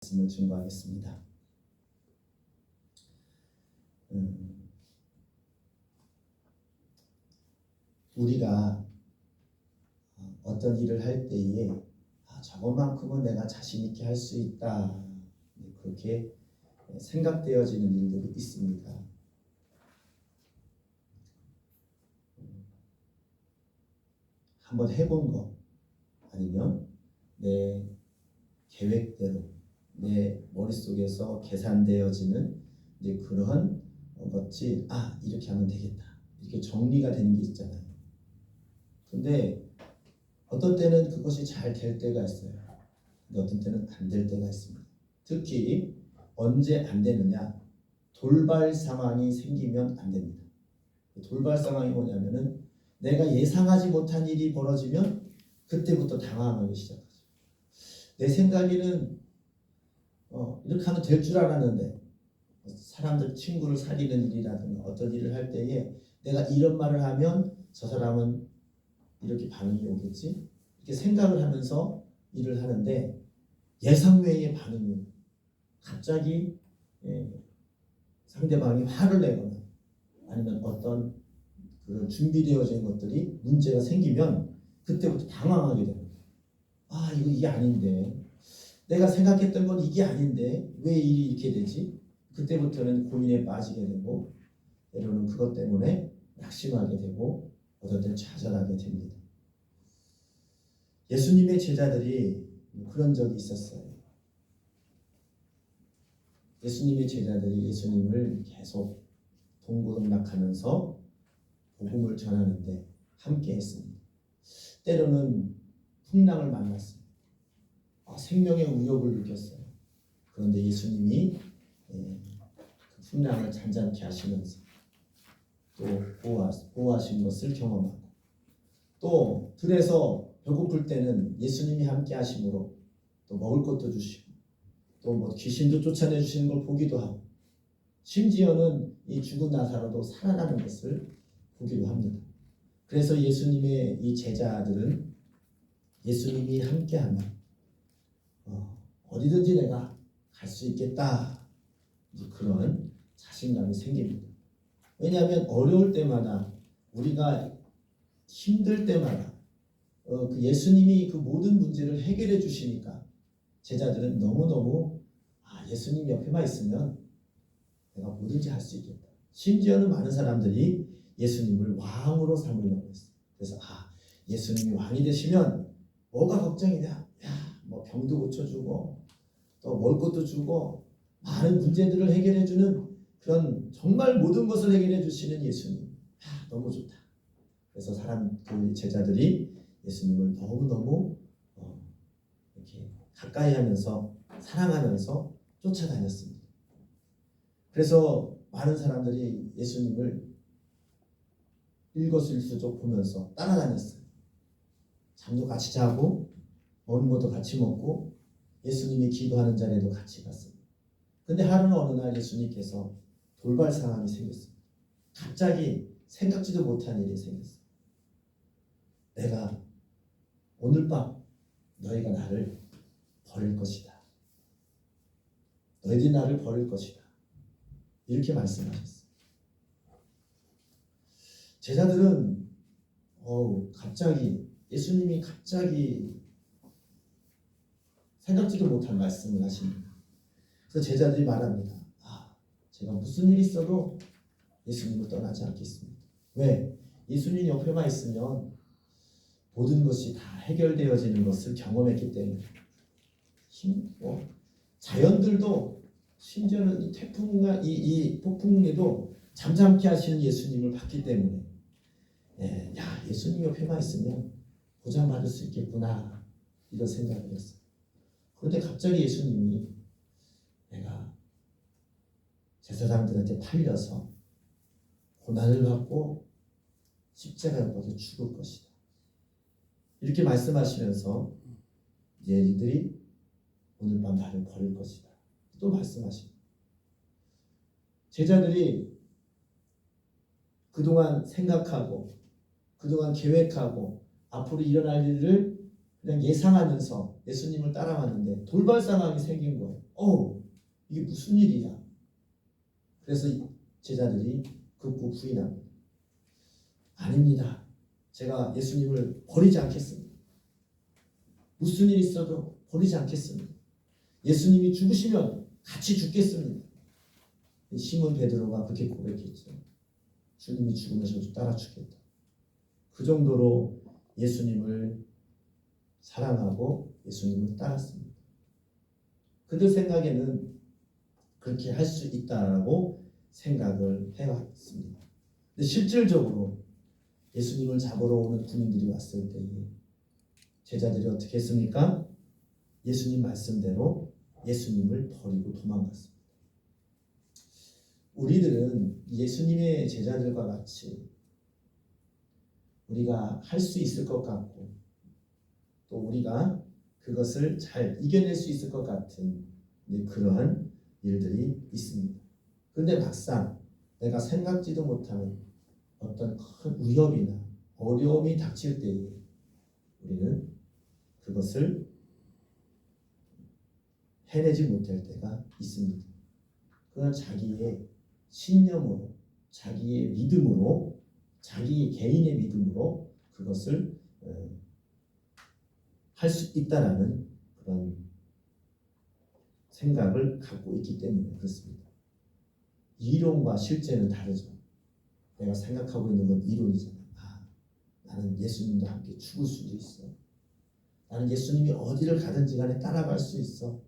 말씀을 증거하겠습니다. 우리가 어떤 일을 할 때에 저것만큼은 내가 자신 있게 할 수 있다, 그렇게 생각되어지는 일들이 있습니다. 한번 해본 거 아니면 내 계획대로 내 머릿속에서 계산되어지는 이제 그런 것이 이렇게 하면 되겠다, 이렇게 정리가 되는 게 있잖아요. 근데 어떤 때는 그것이 잘 될 때가 있어요. 근데 어떤 때는 안 될 때가 있습니다. 특히 언제 안 되느냐, 돌발 상황이 생기면 안 됩니다. 돌발 상황이 뭐냐면은 내가 예상하지 못한 일이 벌어지면 그때부터 당황하기 시작하죠. 내 생각에는 이렇게 하면 될 줄 알았는데, 사람들 친구를 사귀는 일이라든가 어떤 일을 할 때에 내가 이런 말을 하면 저 사람은 이렇게 반응이 오겠지, 이렇게 생각을 하면서 일을 하는데 예상 외의 반응이 갑자기 상대방이 화를 내거나 아니면 어떤 그런 준비되어진 것들이 문제가 생기면 그때부터 당황하게 됩니다. 이게 아닌데, 내가 생각했던 건 이게 아닌데 왜 일이 이렇게 되지? 그때부터는 고민에 빠지게 되고, 때로는 그것 때문에 낙심하게 되고, 어떨 땐 좌절하게 됩니다. 예수님의 제자들이 그런 적이 있었어요. 예수님의 제자들이 예수님을 계속 동고동락하면서 복음을 전하는데 함께 했습니다. 때로는 풍랑을 만났습니다. 생명의 위협을 느꼈어요. 그런데 예수님이 그 풍랑을 잔잔케 하시면서 또 보호하신 것을 경험하고, 또 들에서 배고플 때는 예수님이 함께 하심으로 또 먹을 것도 주시고, 또 귀신도 쫓아내 주시는 걸 보기도 하고, 심지어는 이 죽은 나사로도 살아나는 것을 보기도 합니다. 그래서 예수님의 이 제자들은 예수님이 함께하면 어디든지 내가 갈 수 있겠다, 그런 자신감이 생깁니다. 왜냐하면 어려울 때마다, 우리가 힘들 때마다 그 예수님이 그 모든 문제를 해결해 주시니까 제자들은 너무너무 예수님 옆에만 있으면 내가 뭐든지 할 수 있겠다. 심지어는 많은 사람들이 예수님을 왕으로 삼으려고 했어요. 그래서 예수님이 왕이 되시면 뭐가 걱정이냐, 병도 고쳐주고 또 먹을 것도 주고 많은 문제들을 해결해주는, 그런 정말 모든 것을 해결해 주시는 예수님, 너무 좋다. 그래서 그 제자들이 예수님을 너무너무 이렇게 가까이 하면서 사랑하면서 쫓아다녔습니다. 그래서 많은 사람들이 예수님을 일거수일투족 보면서 따라다녔어요. 잠도 같이 자고 먹는 것도 같이 먹고 예수님이 기도하는 자리에도 같이 갔습니다. 근데 하루는 어느 날 예수님께서 돌발 상황이 생겼습니다. 갑자기 생각지도 못한 일이 생겼어요. 내가 오늘 밤 너희가 나를 버릴 것이다. 너희들이 나를 버릴 것이다. 이렇게 말씀하셨어요. 제자들은 예수님이 갑자기 생각지도 못한 말씀을 하십니다. 그래서 제자들이 말합니다. 제가 무슨 일이 있어도 예수님을 떠나지 않겠습니다. 왜? 예수님 옆에만 있으면 모든 것이 다 해결되어지는 것을 경험했기 때문에. 자연들도, 심지어는 이 태풍과 이 폭풍에도 잠잠케 하시는 예수님을 봤기 때문에 예수님 옆에만 있으면 보장받을 수 있겠구나, 이런 생각이었어요. 그런데 갑자기 예수님이 내가 제사장들한테 팔려서 고난을 받고 십자가에 못 박혀 죽을 것이다, 이렇게 말씀하시면서 얘들이 오늘 밤 나를 버릴 것이다, 또 말씀하십니다. 제자들이 그동안 생각하고 그동안 계획하고 앞으로 일어날 일을 그냥 예상하면서 예수님을 따라왔는데 돌발 상황이 생긴 거예요. 이게 무슨 일이야? 그래서 제자들이 극구 부인합니다. 아닙니다. 제가 예수님을 버리지 않겠습니다. 무슨 일이 있어도 버리지 않겠습니다. 예수님이 죽으시면 같이 죽겠습니다. 시몬 베드로가 그렇게 고백했죠. 주님이 죽으면 저도 따라 죽겠다. 그 정도로 예수님을 사랑하고 예수님을 따랐습니다. 그들 생각에는 그렇게 할 수 있다라고 생각을 해왔습니다. 근데 실질적으로 예수님을 잡으러 오는 군인들이 왔을 때에 제자들이 어떻게 했습니까? 예수님 말씀대로 예수님을 버리고 도망갔습니다. 우리들은 예수님의 제자들과 같이 우리가 할 수 있을 것 같고 또 우리가 그것을 잘 이겨낼 수 있을 것 같은 그러한 일들이 있습니다. 그런데 막상 내가 생각지도 못하는 어떤 큰 위협이나 어려움이 닥칠 때에 우리는 그것을 해내지 못할 때가 있습니다. 그건 자기의 신념으로, 자기의 믿음으로, 자기 개인의 믿음으로 그것을 할 수 있다라는 그런 생각을 갖고 있기 때문에 그렇습니다. 이론과 실제는 다르죠. 내가 생각하고 있는 건 이론이잖아. 나는 예수님과 함께 죽을 수도 있어. 나는 예수님이 어디를 가든지 간에 따라갈 수 있어.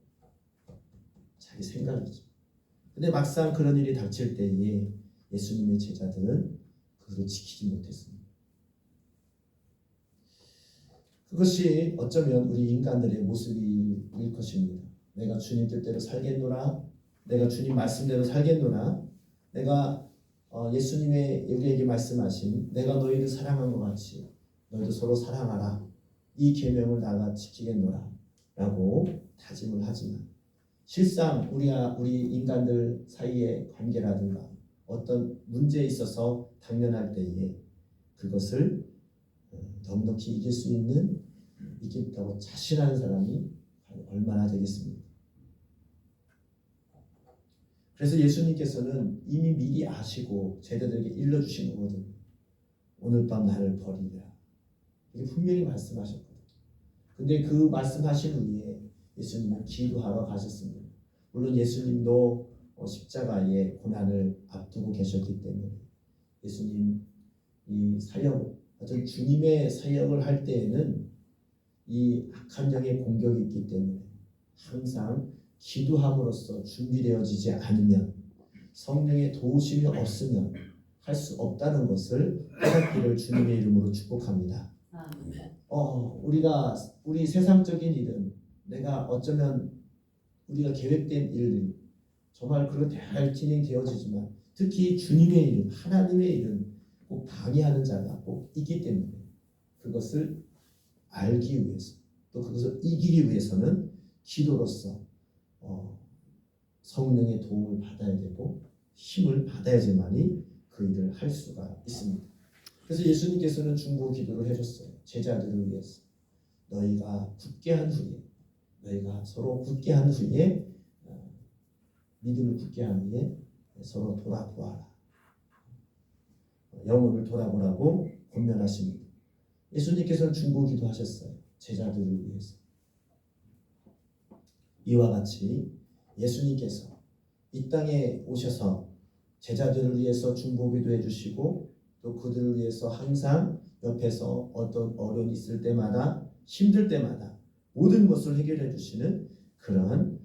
자기 생각이죠. 근데 막상 그런 일이 닥칠 때에 예수님의 제자들은 그것을 지키지 못했습니다. 그것이 어쩌면 우리 인간들의 모습일 것입니다. 내가 주님 뜻대로 살겠노라. 내가 주님 말씀대로 살겠노라. 내가 예수님의 우리에게 말씀하신 내가 너희를 사랑한 것 같이 너희도 서로 사랑하라. 이 계명을 나가 지키겠노라 라고 다짐을 하지만 실상 우리 인간들 사이의 관계라든가 어떤 문제에 있어서 당면할 때에 그것을 넉넉히 이길 수 있겠다고 자신하는 사람이 얼마나 되겠습니까? 그래서 예수님께서는 이미 미리 아시고 제자들에게 일러주신 거거든요. 오늘 밤 나를 버리라. 이게 분명히 말씀하셨거든요. 근데 그 말씀하신 후에 예수님은 기도하러 가셨습니다. 물론 예수님도 십자가의 고난을 앞두고 계셨기 때문에 예수님 이 사역, 어떤 주님의 사역을 할 때에는 이 악한 영의 공격이 있기 때문에 항상 기도함으로써 준비되어지지 않으면 성령의 도우심이 없으면 할 수 없다는 것을 깨닫기를 주님의 이름으로 축복합니다. 우리 세상적인 일은 내가 어쩌면 우리가 계획된 일들이 정말 그렇게 잘 진행되어지지만 특히 주님의 이름, 하나님의 이름 꼭 방해하는 자가 꼭 있기 때문에 그것을 알기 위해서 또 그것을 이기기 위해서는 기도로서 성령의 도움을 받아야 되고 힘을 받아야지만이 그 일을 할 수가 있습니다. 그래서 예수님께서는 중보 기도를 해줬어요. 제자들을 위해서 너희가 굳게 한 후에 너희가 서로 굳게 한 후에 믿음을 굳게 한 후에 서로 돌아보아라. 영혼을 돌아보라고 권면하십니다. 예수님께서는 중보 기도하셨어요. 제자들을 위해서. 이와 같이 예수님께서 이 땅에 오셔서 제자들을 위해서 중보 기도해 주시고 또 그들을 위해서 항상 옆에서 어떤 어려움이 있을 때마다 힘들 때마다 모든 것을 해결해 주시는 그러한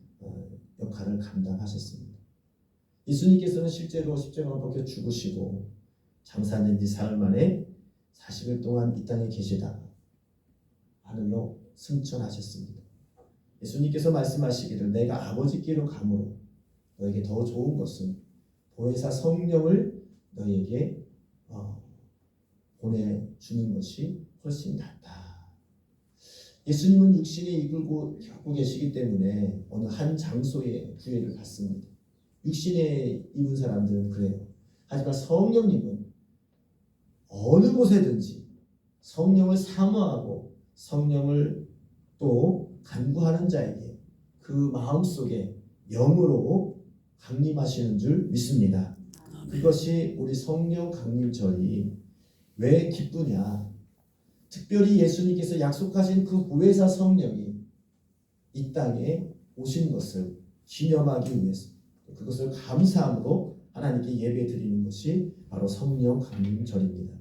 역할을 감당하셨습니다. 예수님께서는 실제로 십자가에 박혀 죽으시고 장사된 지 사흘 만에 40일 동안 이 땅에 계시다가 하늘로 승천하셨습니다. 예수님께서 말씀하시기를 내가 아버지께로 가므로 너에게 더 좋은 것은 보혜사 성령을 너에게 보내주는 것이 훨씬 낫다. 예수님은 육신에 이끌고 겪고 계시기 때문에 어느 한 장소에 구애를 받습니다. 육신에 입은 사람들은 그래요. 하지만 성령님은 어느 곳에든지 성령을 사모하고 성령을 또 간구하는 자에게 그 마음속에 영으로 강림하시는 줄 믿습니다. 그것이 우리 성령 강림절이 왜 기쁘냐? 특별히 예수님께서 약속하신 그 보혜사 성령이 이 땅에 오신 것을 기념하기 위해서 그것을 감사함으로 하나님께 예배드리는 것이 바로 성령 강림절입니다.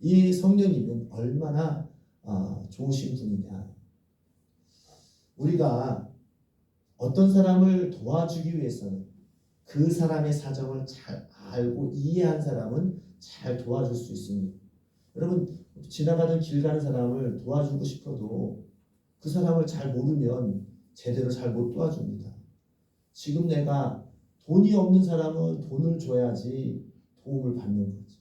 이 성령님은 얼마나 좋으신 분이냐. 우리가 어떤 사람을 도와주기 위해서는 그 사람의 사정을 잘 알고 이해한 사람은 잘 도와줄 수 있습니다. 여러분, 지나가는 길 가는 사람을 도와주고 싶어도 그 사람을 잘 모르면 제대로 잘 못 도와줍니다. 지금 내가 돈이 없는 사람은 돈을 줘야지 도움을 받는 거죠.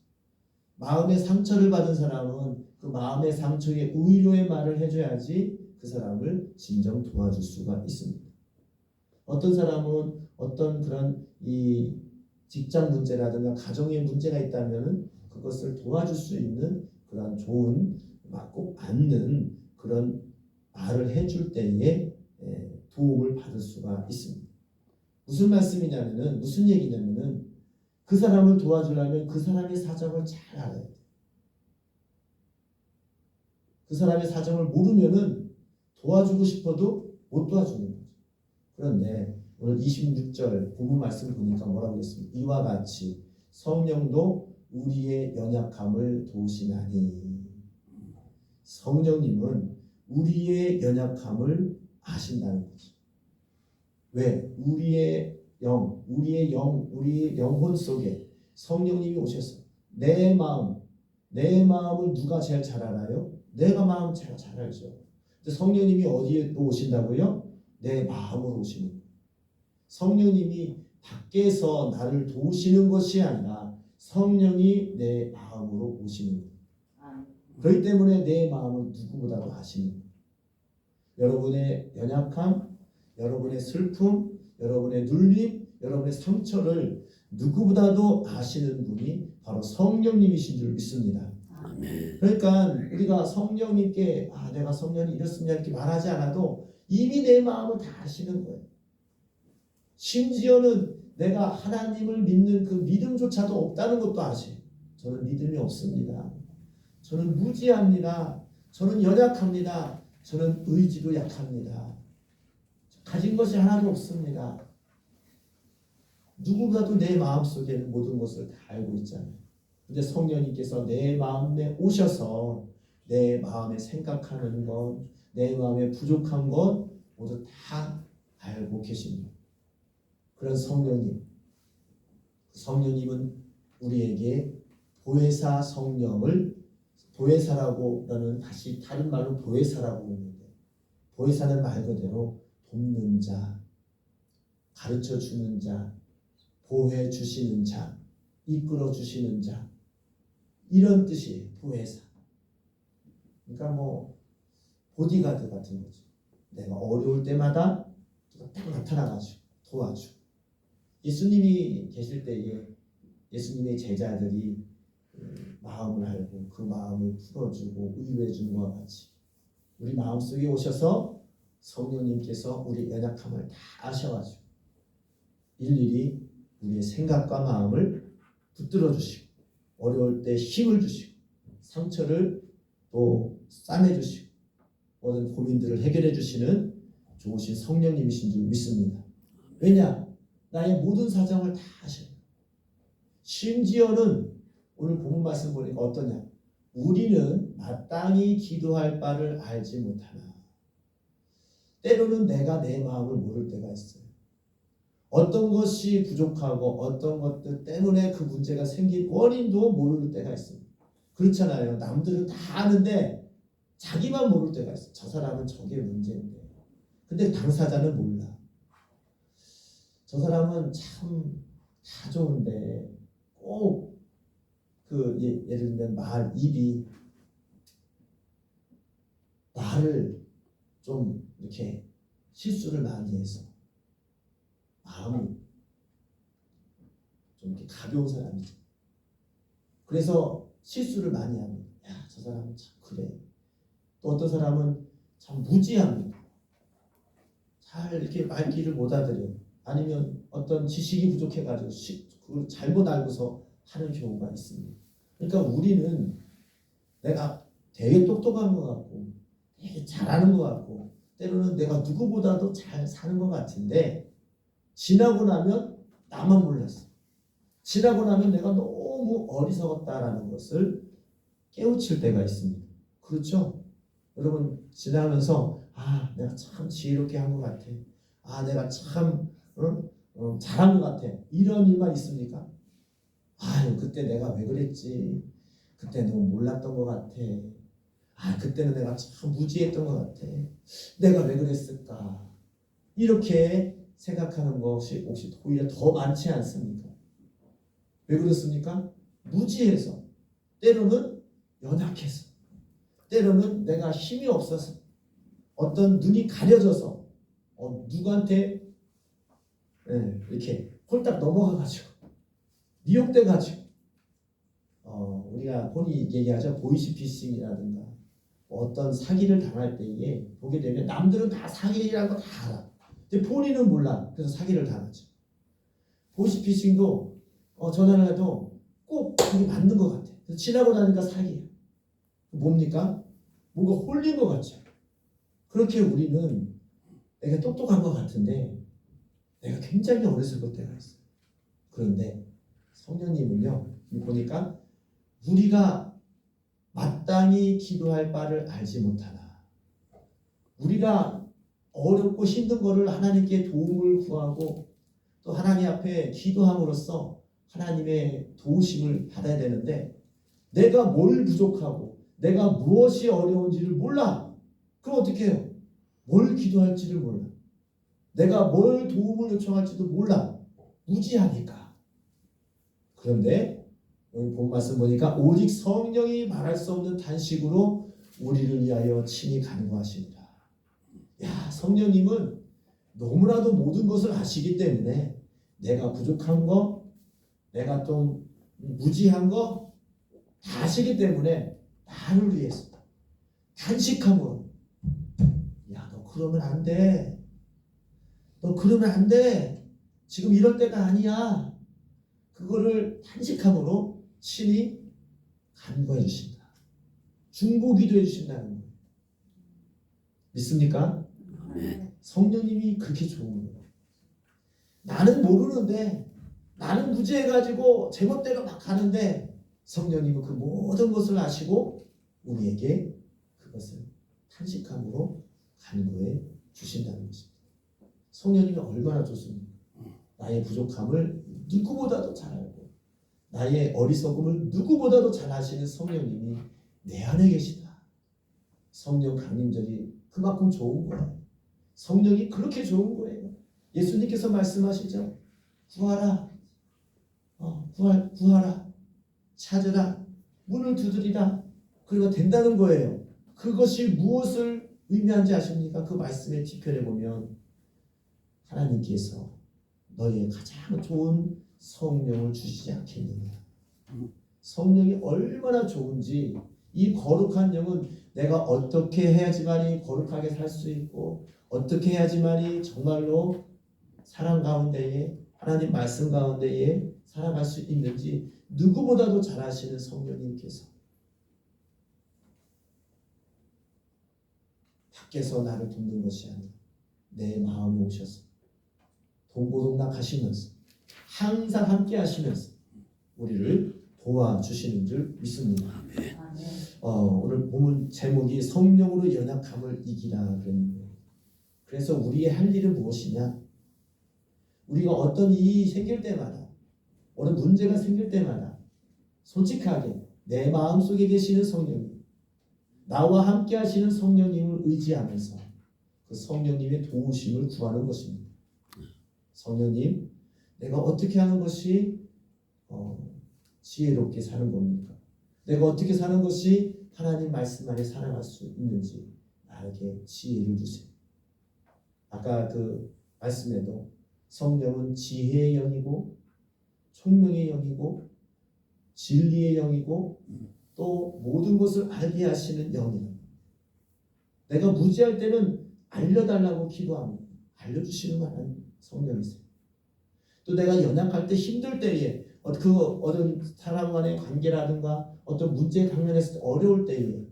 마음의 상처를 받은 사람은 그 마음의 상처에 위로의 말을 해줘야지 그 사람을 진정 도와줄 수가 있습니다. 어떤 사람은 어떤 그런 이 직장 문제라든가 가정의 문제가 있다면 그것을 도와줄 수 있는 그런 좋은 꼭 맞는 그런 말을 해줄 때에 도움을 받을 수가 있습니다. 무슨 말씀이냐면은 무슨 얘기냐면은 그 사람을 도와주려면 그 사람의 사정을 잘 알아야 돼요. 그 사람의 사정을 모르면은 도와주고 싶어도 못 도와주는 거죠. 그런데 오늘 26절 본문 말씀 보니까 뭐라고 했습니까? 이와 같이 성령도 우리의 연약함을 도우시나니. 성령님은 우리의 연약함을 아신다는 거죠. 왜? 우리의 영혼 속에 성령님이 오셔서 내 마음을 누가 제일 잘 알아요? 내가 마음 제가 잘 알죠. 근데 성령님이 어디에 또 오신다고요? 내 마음으로 오시는 거예요. 성령님이 밖에서 나를 도우시는 것이 아니라 성령이 내 마음으로 오시는 거예요. 그렇기 때문에 내 마음을 누구보다도 아시는 거예요. 여러분의 연약함, 여러분의 슬픔, 여러분의 눌림, 여러분의 상처를 누구보다도 아시는 분이 바로 성령님이신 줄 믿습니다. 그러니까 우리가 성령님께 내가 성령이 이렇습니다 이렇게 말하지 않아도 이미 내 마음을 다 아시는 거예요. 심지어는 내가 하나님을 믿는 그 믿음조차도 없다는 것도 아세요. 저는 믿음이 없습니다. 저는 무지합니다. 저는 연약합니다. 저는 의지도 약합니다. 가진 것이 하나도 없습니다. 누구보다도 내 마음속에는 모든 것을 다 알고 있잖아요. 근데 성령님께서 내 마음에 오셔서 내 마음에 생각하는 것, 내 마음에 부족한 것 모두 다 알고 계십니다. 그런 성령님은 우리에게 보혜사 성령을 보혜사라고라는 다시 다른 말로 보혜사라고 하는데 보혜사는 말 그대로 돕는 자, 가르쳐 주는 자, 보혜 주시는 자, 이끌어 주시는 자 이런 뜻이에요. 보혜사. 그러니까 보디가드 같은 거죠. 내가 어려울 때마다 딱 나타나가지고 도와주고 예수님이 계실 때에 예수님의 제자들이 마음을 알고 그 마음을 풀어주고 위로해 주는 것과 같이 우리 마음속에 오셔서 성령님께서 우리 연약함을 다 아셔가지고 일일이 우리의 생각과 마음을 붙들어 주시고 어려울 때 힘을 주시고 상처를 또 싸매 주시고 모든 고민들을 해결해 주시는 좋으신 성령님이신 줄 믿습니다. 왜냐? 나의 모든 사정을 다 아셔요. 심지어는 오늘 본문 말씀 보니까 어떠냐? 우리는 마땅히 기도할 바를 알지 못하나. 때로는 내가 내 마음을 모를 때가 있어요. 어떤 것이 부족하고 어떤 것들 때문에 그 문제가 생긴 원인도 모를 때가 있습니다. 그렇잖아요. 남들은 다 아는데 자기만 모를 때가 있어요. 저 사람은 저게 문제인데. 근데 당사자는 몰라. 저 사람은 참 다 좋은데 꼭 예를 들면 입이 말을 좀 이렇게 실수를 많이 해서 마음이 좀 이렇게 가벼운 사람이죠. 그래서 실수를 많이 합니다. 야, 저 사람은 참 그래. 또 어떤 사람은 참 무지합니다. 잘 이렇게 말귀를 못 알아들여. 아니면 어떤 지식이 부족해가지고 그걸 잘못 알고서 하는 경우가 있습니다. 그러니까 우리는 내가 되게 똑똑한 것 같고 되게 잘하는 것 같고 때로는 내가 누구보다도 잘 사는 것 같은데 지나고 나면 나만 몰랐어. 지나고 나면 내가 너무 어리석었다라는 것을 깨우칠 때가 있습니다. 그렇죠? 여러분 지나면서 내가 참 지혜롭게 한 것 같아. 내가 참 잘한 것 같아. 이런 일만 있습니까? 그때 내가 왜 그랬지? 그때 너무 몰랐던 것 같아. 그때는 내가 참 무지했던 것 같아. 내가 왜 그랬을까? 이렇게 생각하는 것이 혹시 오히려 더 많지 않습니까? 왜 그렇습니까? 무지해서, 때로는 연약해서, 때로는 내가 힘이 없어서, 어떤 눈이 가려져서 누구한테 이렇게 홀딱 넘어가가지고 미혹돼가지고 우리가 흔히 얘기하죠. 보이스피싱이라든가 어떤 사기를 당할 때에 보게 되면 남들은 다 사기라는 거 다 알아. 근데 본인은 몰라. 그래서 사기를 당하죠. 보이스피싱도 전화를 해도 꼭 그게 맞는 것 같아. 그래서 지나고 나니까 사기야. 뭡니까? 뭔가 홀린 것 같죠. 그렇게 우리는 내가 똑똑한 것 같은데 내가 굉장히 어리석을 때가 있어요. 그런데 성령님은요, 보니까 우리가 마땅히 기도할 바를 알지 못하나, 우리가 어렵고 힘든 거를 하나님께 도움을 구하고 또 하나님 앞에 기도함으로써 하나님의 도우심을 받아야 되는데 내가 뭘 부족하고 내가 무엇이 어려운지를 몰라. 그럼 어떻게 해요? 뭘 기도할지를 몰라. 내가 뭘 도움을 요청할지도 몰라. 무지하니까. 그런데 여기 본 말씀 보니까 오직 성령이 말할 수 없는 탄식으로 우리를 위하여 친히 간구하십니다. 성령님은 너무나도 모든 것을 아시기 때문에 내가 부족한 거, 내가 좀 무지한 거 다 아시기 때문에 나를 위해서 탄식함으로 너 그러면 안 돼. 너 그러면 안 돼. 지금 이럴 때가 아니야. 그거를 탄식함으로 친히 간구해 주신다. 중보기도해 주신다는 거예요. 믿습니까? 성령님이 그렇게 좋은 거예요. 나는 모르는데 나는 무지해가지고 제멋대로 막 가는데 성령님은 그 모든 것을 아시고 우리에게 그것을 탄식함으로 간구해 주신다는 것입니다. 성령님이 얼마나 좋습니까? 나의 부족함을 누구보다도 잘 알고 나의 어리석음을 누구보다도 잘 아시는 성령님이 내 안에 계시다. 성령 강림절이 그만큼 좋은 거예요. 성령이 그렇게 좋은 거예요. 예수님께서 말씀하시죠. 구하라. 구하라. 찾으라. 문을 두드리라. 그리고 된다는 거예요. 그것이 무엇을 의미하는지 아십니까? 그 말씀의 뒤편에 보면 하나님께서 너희의 가장 좋은 성령을 주시지 않겠느냐. 성령이 얼마나 좋은지, 이 거룩한 영은 내가 어떻게 해야지만이 거룩하게 살 수 있고 어떻게 해야지만이 정말로 사랑 가운데에 하나님 말씀 가운데에 살아갈 수 있는지 누구보다도 잘 아시는 성령님께서 밖에서 나를 돕는 것이 아니라 내 마음에 오셔서 동고동락 하시면서 항상 함께 하시면서 우리를 도와주시는 줄 믿습니다. 오늘 본문 제목이 성령으로 연약함을 이기라 그랬는데, 그래서 우리의 할 일은 무엇이냐? 우리가 어떤 일이 생길 때마다, 어떤 문제가 생길 때마다 솔직하게 내 마음속에 계시는 성령님, 나와 함께 하시는 성령님을 의지하면서 그 성령님의 도우심을 구하는 것입니다. 성령님, 내가 어떻게 하는 것이 지혜롭게 사는 겁니까? 내가 어떻게 사는 것이 하나님 말씀 안에 살아갈 수 있는지 나에게 지혜를 주세요. 아까 그 말씀에도 성령은 지혜의 영이고 총명의 영이고 진리의 영이고 또 모든 것을 알게 하시는 영이다. 내가 무지할 때는 알려달라고 기도합니다. 알려주시는 하나님 성령이세요. 또 내가 연약할 때 힘들 때에 그 어떤 사람 간의 관계라든가 어떤 문제에 당면했을 때 어려울 때에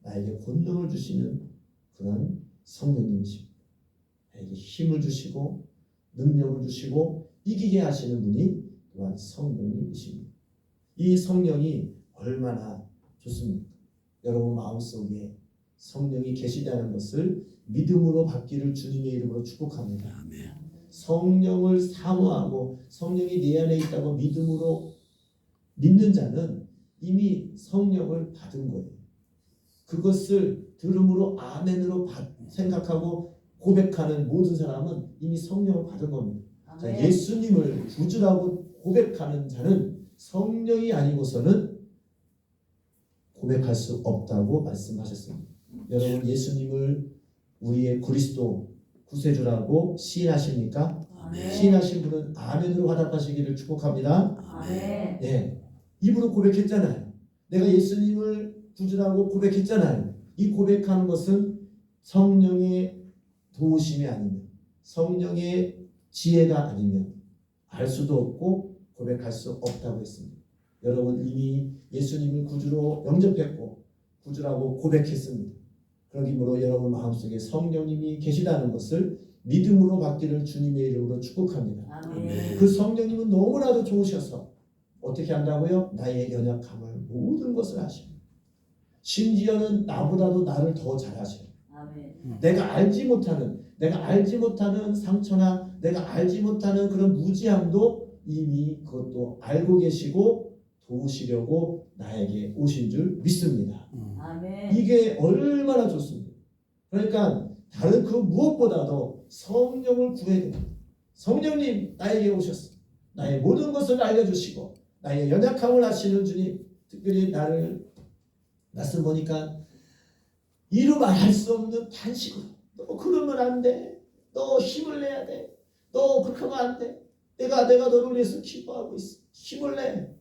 나에게 권능을 주시는 그런 성령님이십니다. 나에게 힘을 주시고 능력을 주시고 이기게 하시는 분이 또한 성령님이십니다. 이 성령이 얼마나 좋습니까? 여러분 마음속에 성령이 계시다는 것을 믿음으로 받기를 주님의 이름으로 축복합니다. 아멘. 성령을 사모하고 성령이 내 안에 있다고 믿음으로 믿는 자는 이미 성령을 받은 거예요. 그것을 들음으로 아멘으로 생각하고 고백하는 모든 사람은 이미 성령을 받은 겁니다. 자, 예수님을 구주라고 고백하는 자는 성령이 아니고서는 고백할 수 없다고 말씀하셨습니다. 여러분 예수님을 우리의 그리스도 구세주라고 시인하십니까? 아멘. 시인하신 분은 아멘으로 화답하시기를 축복합니다. 아멘. 네, 입으로 고백했잖아요. 내가 예수님을 구주라고 고백했잖아요. 이 고백하는 것은 성령의 도우심이 아니면 성령의 지혜가 아니면 알 수도 없고 고백할 수 없다고 했습니다. 여러분 이미 예수님을 구주로 영접했고 구주라고 고백했습니다. 그러므로 여러분 마음속에 성령님이 계시다는 것을 믿음으로 받기를 주님의 이름으로 축복합니다. 아멘. 그 성령님은 너무나도 좋으셔서 어떻게 한다고요? 나의 연약함을 모든 것을 아십니다. 심지어는 나보다도 나를 더 잘 아셔요. 아멘. 내가 알지 못하는 상처나 내가 알지 못하는 그런 무지함도 이미 그것도 알고 계시고 도우시려고 나에게 오신 줄 믿습니다. 아멘. 이게 얼마나 좋습니까? 그러니까 다른 그 무엇보다도 성령을 구해야 됩니다. 성령님 나에게 오셨어. 나의 모든 것을 알려주시고 나의 연약함을 아시는 주님, 특별히 나를 말씀 보니까 이루 말할 수 없는 탄식으로 너 그러면 안 돼. 너 힘을 내야 돼. 너 그렇게 하면 안 돼. 내가 너를 위해서 기도하고 있어. 힘을 내.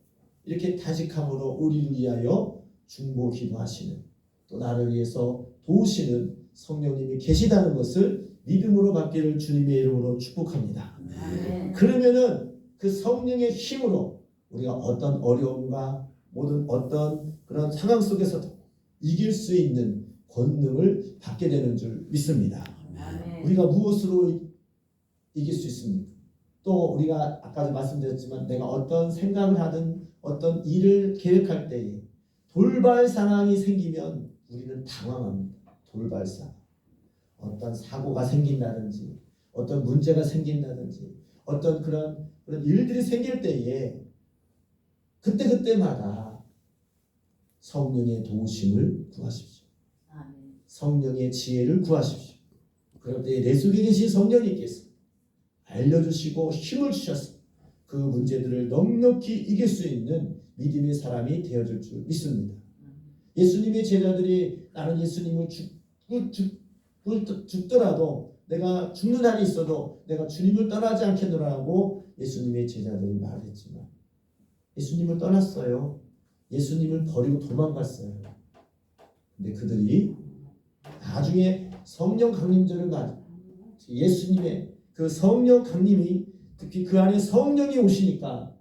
이렇게 탄식함으로 우리를 위하여 중보 기도하시는 또 나를 위해서 도우시는 성령님이 계시다는 것을 믿음으로 받기를 주님의 이름으로 축복합니다. 아멘. 그러면은 그 성령의 힘으로 우리가 어떤 어려움과 모든 어떤 그런 상황 속에서도 이길 수 있는 권능을 받게 되는 줄 믿습니다. 아멘. 우리가 무엇으로 이길 수 있습니까? 또 우리가 아까도 말씀드렸지만 내가 어떤 생각을 하든 어떤 일을 계획할 때에 돌발 상황이 생기면 우리는 당황합니다. 돌발 상황. 어떤 사고가 생긴다든지 어떤 문제가 생긴다든지 어떤 그런 일들이 생길 때에 그때마다 성령의 도우심을 구하십시오. 아멘. 성령의 지혜를 구하십시오. 그럴 때 내 속에 계신 성령님께서 알려주시고 힘을 주셔서 그 문제들을 넉넉히 이길 수 있는 믿음의 사람이 되어줄 줄 믿습니다. 예수님의 제자들이 나는 예수님을 죽더라도 내가 죽는 한이 있어도 내가 주님을 떠나지 않겠노라고 예수님의 제자들이 말했지만 예수님을 떠났어요. 예수님을 버리고 도망갔어요. 근데 그들이 나중에 성령 강림절을 맞아 예수님의 그 성령 강림이 특히 그 안에 성령이 오시니까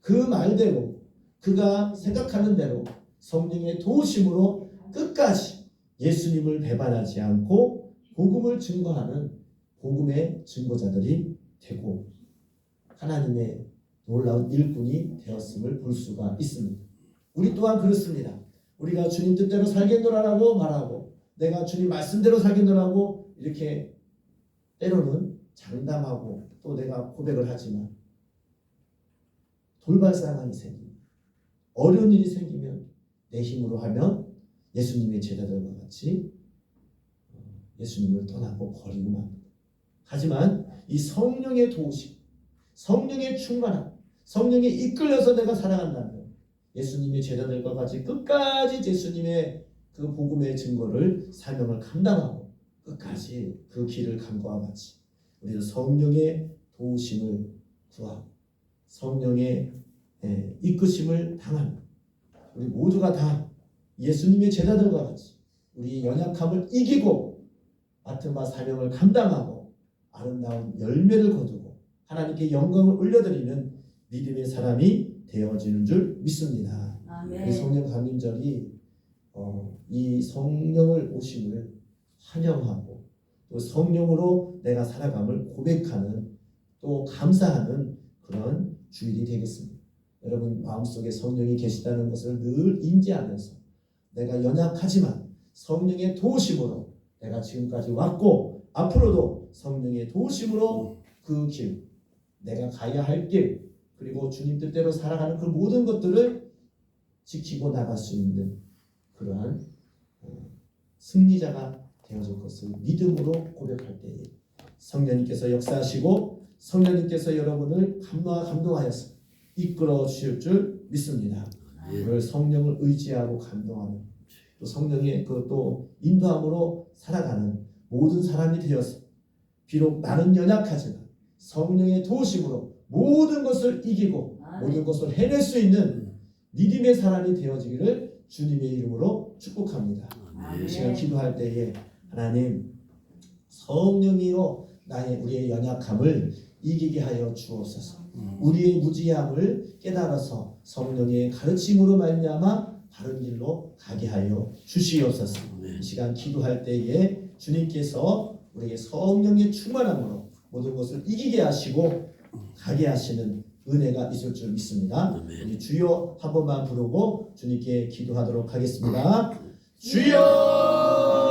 그 말대로 그가 생각하는 대로 성령의 도우심으로 끝까지 예수님을 배반하지 않고 복음을 증거하는 복음의 증거자들이 되고 하나님의 놀라운 일꾼이 되었음을 볼 수가 있습니다. 우리 또한 그렇습니다. 우리가 주님 뜻대로 살겠노라라고 말하고 내가 주님 말씀대로 살겠노라고 이렇게 때로는 장담하고 또 내가 고백을 하지만 돌발 상황이 생기면 어려운 일이 생기면 내 힘으로 하면 예수님의 제자들과 같이 예수님을 떠나고 버리고 맙니다. 하지만 이 성령의 도우심, 성령의 충만함, 성령에 이끌려서 내가 살아간다면 예수님의 제자들과 같이 끝까지 예수님의 그 복음의 증거를 사명을 감당하고 끝까지 그 길을 간 것과 같이 우리도 성령의 도우심을 구하고 성령의 이끄심을 당하는 우리 모두가 다 예수님의 제자들과 같이 우리 연약함을 이기고 맡은 바 사명을 감당하고 아름다운 열매를 거두고 하나님께 영광을 올려드리는 믿음의 사람이 되어지는 줄 믿습니다. 이 아멘. 성령 감림절이 이 성령을 오심을 환영하고 또 성령으로 내가 살아감을 고백하는 또 감사하는 그런 주일이 되겠습니다. 여러분 마음속에 성령이 계시다는 것을 늘 인지하면서 내가 연약하지만 성령의 도우심으로 내가 지금까지 왔고 앞으로도 성령의 도우심으로 그 길, 내가 가야 할 길, 그리고 주님 뜻대로 살아가는 그 모든 것들을 지키고 나갈 수 있는 그러한 승리자가 되어질 것을 믿음으로 고백할 때에 성령님께서 역사하시고 성령님께서 여러분을 감동하여서 이끌어 주실 줄 믿습니다. 오늘 성령을 의지하고 감동하는 또 성령의 그 또 인도함으로 살아가는 모든 사람이 되어서 비록 나는 연약하지만 성령의 도우심으로 모든 것을 이기고 모든 것을 해낼 수 있는 믿음의 사람이 되어지기를 주님의 이름으로 축복합니다. 이 시간 기도할 때에 하나님 성령이여 우리의 연약함을 이기게 하여 주옵소서. 우리의 무지함을 깨달아서 성령의 가르침으로 말미암아 바른 길로 가게 하여 주시옵소서. 이 시간 기도할 때에 주님께서 우리에게 성령의 충만함으로 모든 것을 이기게 하시고 가게 하시는 은혜가 있을 줄 믿습니다. 우리 주여 한 번만 부르고 주님께 기도하도록 하겠습니다. 주여